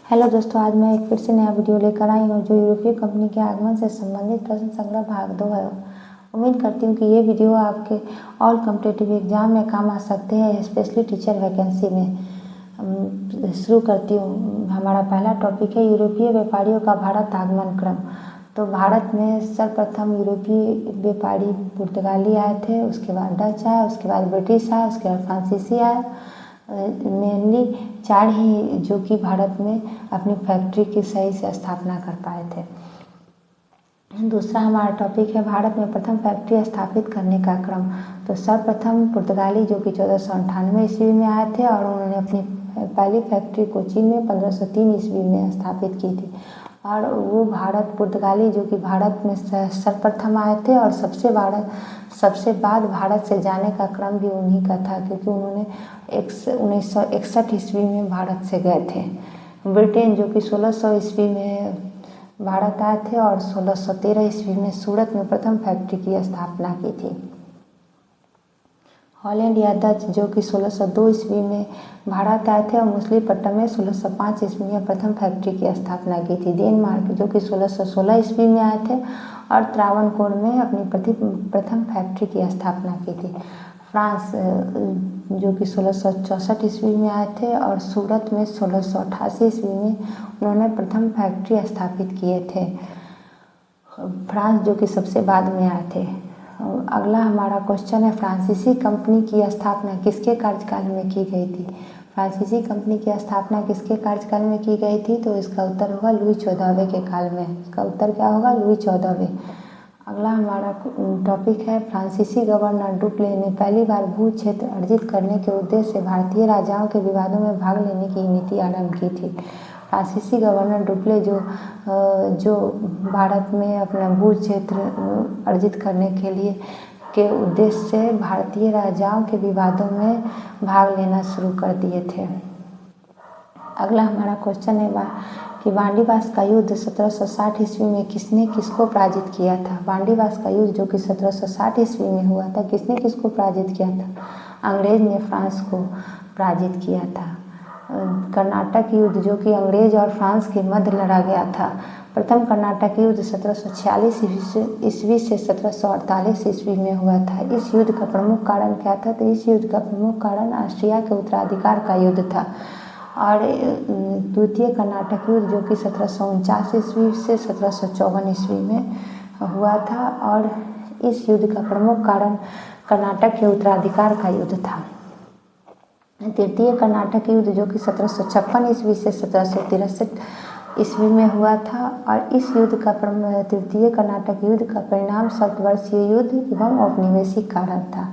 Hello दोस्तों, आज मैं एक फिर से नया वीडियो लेकर आई हूँ जो यूरोपीय कंपनी के आगमन से संबंधित प्रश्न संग्रह भाग 2 है। उम्मीद करती हूँ कि ये वीडियो आपके ऑल कॉम्पिटिटिव एग्जाम में काम आ सकते हैं, स्पेशली टीचर वैकेंसी में। शुरू करती हूँ। हमारा पहला टॉपिक है यूरोपीय व्यापारियों का भारत आगमन क्रम। तो भारत में सर्वप्रथम यूरोपीय व्यापारी पुर्तगाली आए थे, उसके बाद डच आए, उसके बाद ब्रिटिश आए, उसके बाद फ्रांसीसी आए। मेनली 4 ही जो कि भारत में अपनी फैक्ट्री की सही से स्थापना कर पाए थे। दूसरा हमारा टॉपिक है भारत में प्रथम फैक्ट्री स्थापित करने का क्रम। तो सर्वप्रथम पुर्तगाली जो कि 1498 ईस्वी में आए थे और उन्होंने अपनी पहली फैक्ट्री कोचीन में 1503 ईस्वी में स्थापित की थी। और वो पुर्तगाली जो कि भारत में सर्वप्रथम आए थे और सबसे बाद भारत से जाने का क्रम भी उन्हीं का था, क्योंकि उन्होंने 1961 ईस्वी में भारत से गए थे। ब्रिटेन जो कि 1600 ईस्वी में भारत आए थे और 1613 ईस्वी में सूरत में प्रथम फैक्ट्री की स्थापना की थी। हॉलैंड या डच जो कि 1602 ईस्वी में भारत आए थे और मछलीपट्टनम में 1605 ईस्वी में प्रथम फैक्ट्री की स्थापना की थी। डेनमार्क जो कि 1616 ईस्वी में आए थे और त्रावणकोर में अपनी प्रथम फैक्ट्री की स्थापना की थी। फ्रांस जो कि 1664 ईस्वी में आए थे और सूरत में 1688 ईस्वी में उन्होंने प्रथम फैक्ट्री स्थापित किए थे। फ्रांस जो कि सबसे बाद में आए थे। अगला हमारा क्वेश्चन है, फ्रांसीसी कंपनी की स्थापना किसके कार्यकाल में की गई थी? फ्रांसीसी कंपनी की स्थापना किसके कार्यकाल में की गई थी? तो इसका उत्तर होगा लुई 14वें के काल में। इसका उत्तर क्या होगा? लुई 14वें। अगला हमारा टॉपिक है, फ्रांसीसी गवर्नर डुप्ले ने पहली बार भू क्षेत्र अर्जित करने के उद्देश्य से भारतीय राजाओं के विवादों में भाग लेने की नीति आरंभ की थी। फ्रांसीसी गवर्नर डुप्ले जो भारत में अपना भू क्षेत्र अर्जित करने के उद्देश्य से भारतीय राजाओं के विवादों में भाग लेना शुरू कर दिए थे। अगला हमारा क्वेश्चन है कि वांडीवास का युद्ध 1760 ईस्वी में किसने किसको पराजित किया था? वांडीवास का युद्ध जो कि 1760 ईस्वी में हुआ था, किसने किसको पराजित किया था? अंग्रेज ने फ्रांस को पराजित किया था। कर्नाटक युद्ध जो कि अंग्रेज और फ्रांस के मध्य लड़ा गया था। प्रथम कर्नाटक युद्ध 1746 ईस्वी से 1748 ईस्वी में हुआ था। इस युद्ध का प्रमुख कारण क्या था? तो इस युद्ध का प्रमुख कारण ऑस्ट्रिया के उत्तराधिकार का युद्ध था। और द्वितीय कर्नाटक युद्ध जो कि 1749 ईस्वी से 1754 ईस्वी में हुआ था और इस युद्ध का प्रमुख कारण कर्नाटक के उत्तराधिकार का युद्ध था। तृतीय कर्नाटक युद्ध जो कि 1756 ईस्वी से 1763 ईस्वी में हुआ था और इस युद्ध का तृतीय कर्नाटक युद्ध का परिणाम शतवर्षीय युद्ध एवं औपनिवेशिक कारण था।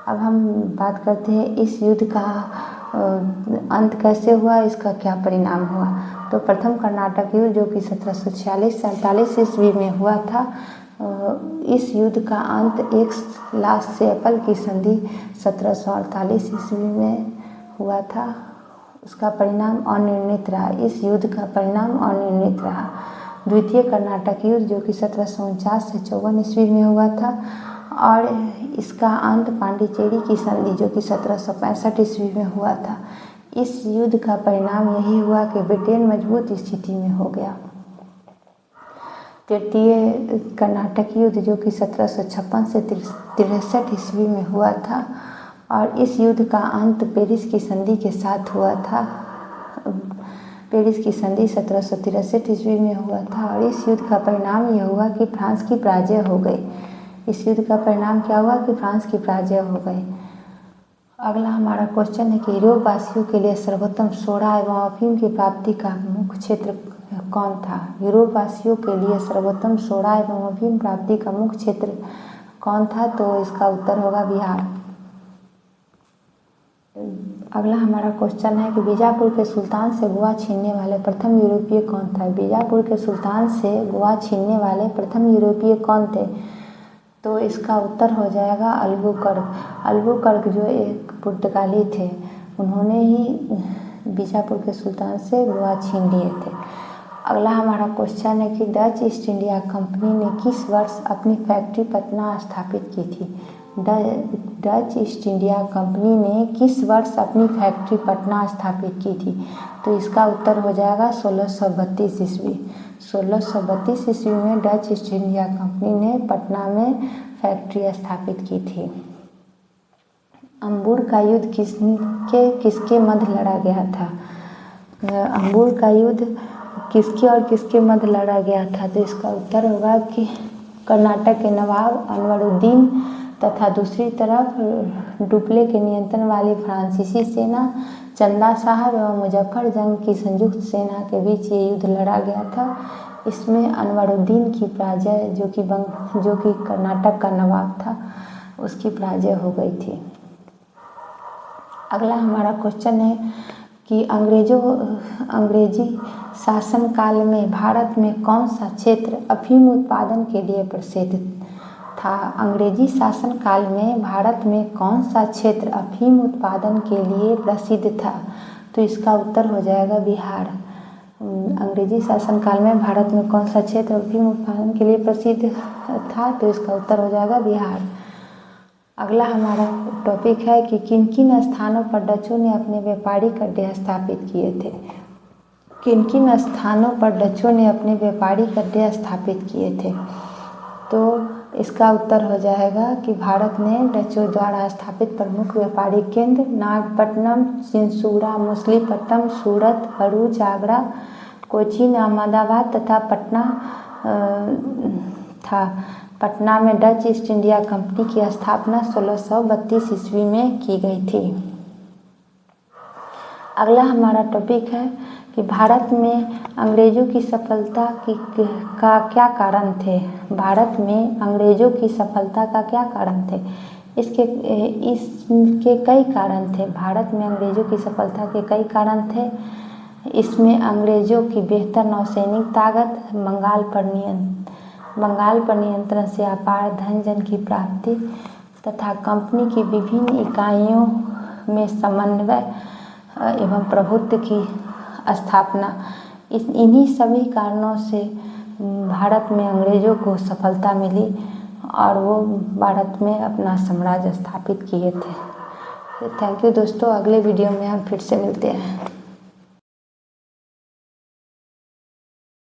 अब हम बात करते हैं इस युद्ध का अंत कैसे हुआ, इसका क्या परिणाम हुआ। तो प्रथम कर्नाटक युद्ध जो कि 1746-47 ईस्वी में हुआ था, इस युद्ध का अंत एक लास्ट से एप्पल की संधि 1748 ईस्वी में हुआ था। उसका परिणाम अनिर्णित रहा। इस युद्ध का परिणाम अनिर्णित रहा। द्वितीय कर्नाटक युद्ध जो कि 1749 से 54 ईस्वी में हुआ था और इसका अंत पांडिचेरी की संधि जो कि 1765 ईस्वी में हुआ था। इस युद्ध का परिणाम यही हुआ कि ब्रिटेन मजबूत स्थिति में हो गया। तृतीय कर्नाटक युद्ध जो कि 1756 से 63 ईस्वी में हुआ था और इस युद्ध का अंत पेरिस की संधि के साथ हुआ था। पेरिस की संधि 1763 ईस्वी में हुआ था और इस युद्ध का परिणाम यह हुआ कि फ्रांस की पराजय हो गई। इस युद्ध का परिणाम क्या हुआ कि फ्रांस की पराजय हो गई। अगला हमारा क्वेश्चन है कि यूरोप वासियों के लिए सर्वोत्तम सोडा एवं अफीम की प्राप्ति का मुख्य क्षेत्र कौन था? यूरोप वासियों के लिए सर्वोत्तम सोडा एवं अफीम प्राप्ति का मुख्य क्षेत्र कौन था? तो इसका उत्तर होगा बिहार। अगला हमारा क्वेश्चन है कि बीजापुर के सुल्तान से गोवा छीनने वाले प्रथम यूरोपीय कौन था? बीजापुर के सुल्तान से गोवा छीनने वाले प्रथम यूरोपीय कौन थे? तो इसका उत्तर हो जाएगा अल्बुकर्क। अल्बुकर्क जो एक पुर्तगाली थे, उन्होंने ही बीजापुर के सुल्तान से गोवा छीन लिए थे। अगला हमारा क्वेश्चन है कि डच ईस्ट इंडिया कंपनी ने किस वर्ष अपनी फैक्ट्री पटना स्थापित की थी? डच ईस्ट इंडिया कंपनी ने किस वर्ष अपनी फैक्ट्री पटना स्थापित की थी? तो इसका उत्तर हो जाएगा 1632 ईस्वी। 1632 ईस्वी में डच ईस्ट इंडिया कंपनी ने पटना में फैक्ट्री स्थापित की थी। अंबुर का युद्ध किसके मध्य लड़ा गया था? अंबुर का युद्ध किसके और किसके मध्य लड़ा गया था? तो इसका उत्तर होगा कि कर्नाटक के नवाब अनवरुद्दीन तथा दूसरी तरफ डुप्ले के नियंत्रण वाली फ्रांसीसी सेना, चंदा साहब एवं मुजफ्फर जंग की संयुक्त सेना के बीच ये युद्ध लड़ा गया था। इसमें अनवरुद्दीन की पराजय, जो कि कर्नाटक का नवाब था, उसकी पराजय हो गई थी। अगला हमारा क्वेश्चन है कि अंग्रेजी शासन काल में भारत में कौन सा क्षेत्र अफीम उत्पादन के लिए प्रसिद्ध था? अंग्रेजी शासन काल में भारत में कौन सा क्षेत्र अफीम उत्पादन के लिए प्रसिद्ध था? तो इसका उत्तर हो जाएगा बिहार। अंग्रेजी शासन काल में भारत में कौन सा क्षेत्र अफीम उत्पादन के लिए प्रसिद्ध था? तो इसका उत्तर हो जाएगा बिहार। अगला हमारा टॉपिक है कि किन किन स्थानों पर डचों ने अपने व्यापारिक अड्डे स्थापित किए थे? किन किन स्थानों पर डचों ने अपने व्यापारिक अड्डे स्थापित किए थे? तो इसका उत्तर हो जाएगा कि भारत ने डचों द्वारा स्थापित प्रमुख व्यापारिक केंद्र नागपट्टनम, चिंसूरा, मछलीपट्टनम, सूरत, भरूच, आगरा, कोचीन, अहमदाबाद तथा पटना था। पटना में डच ईस्ट इंडिया कंपनी की स्थापना 1632 ईस्वी में की गई थी। अगला हमारा टॉपिक है कि भारत में अंग्रेजों की सफलता का क्या कारण थे? भारत में अंग्रेजों की सफलता का क्या कारण थे? इसके कई कारण थे। भारत में अंग्रेजों की सफलता के कई कारण थे। इसमें अंग्रेजों की बेहतर नौसैनिक ताकत, बंगाल पर नियंत्रण से अपार धन जन की प्राप्ति तथा कंपनी की विभिन्न इकाइयों में समन्वय एवं प्रभुत्व की स्थापना, इन्हीं सभी कारणों से भारत में अंग्रेजों को सफलता मिली और वो भारत में अपना साम्राज्य स्थापित किए थे। थैंक यू दोस्तों, अगले वीडियो में हम फिर से मिलते हैं।